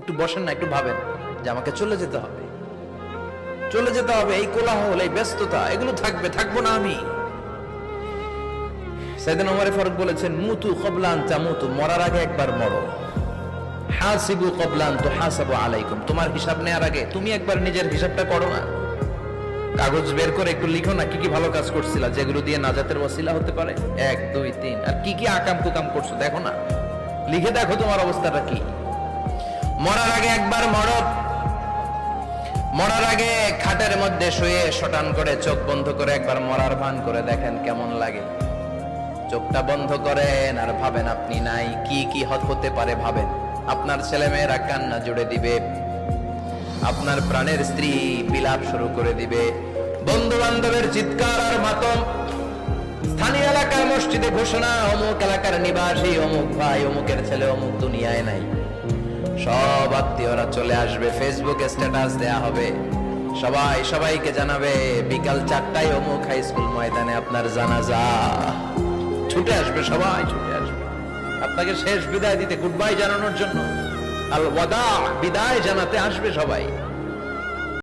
একটু বসেন না, একটু ভাবেন যে আমাকে চলে যেতে হবে, চলে যেতে হবে। এই কোলাহল, এই ব্যস্ততা, এগুলো থাকবে, থাকবো না আমি। সাইয়েদনা ওমর ফারুক বলেছেন, মুতু ক্বাবলা আন তামুতু, মরার আগে একবার মরো। হাসিবু ক্বাবলা আন তুহাসাবু আলাইকুম, তোমার হিসাব নেওয়ার আগে তুমি একবার নিজের হিসাবটা করো না। কাগজ বের করে একটু লিখো না, কি কি ভালো কাজ করছিলা, যেগুলো দিয়ে নাজাতের ওয়াসিলা হতে পারে, 1 2 3, আর কি কি আকাম কুকাম করছো দেখো না, লিখে দেখো তোমার অবস্থাটা কি। মরার আগে একবার মরো। মরার আগে খাটের মধ্যে শুয়ে শটান করে চোখ বন্ধ করে একবার মরার ভান করে দেখেন কেমন লাগে। চোখটা বন্ধ করেন আর ভাবেন আপনি নাই, কি কি হতে পারে ভাবেন। আপনার ছেলে মেয়েরা কান্না জুড়ে দিবে, আপনার প্রাণের স্ত্রী বিলাপ শুরু করে দিবে, বন্ধু বান্ধবের চিৎকার আর মাতম, স্থানীয় এলাকার মসজিদে ঘোষণা, অমুক এলাকার নিবাসী অমুক ভাই অমুকের ছেলে অমুক দুনিয়ায় নাই। সব আত্মীয়রা চলে আসবে, ফেসবুকে স্ট্যাটাস দেয়া হবে, সবাই সবাইকে জানাবে বিকাল 4টায় অমুক হাই স্কুল ময়দানে আপনার জানাজা। ছুটে আসবে, সবাই ছুটে আসবে আপনাকে শেষ বিদায় দিতে, গুড বাই জানানোর জন্য, আল ওয়াদা, বিদায় জানাতে আসবে সবাই।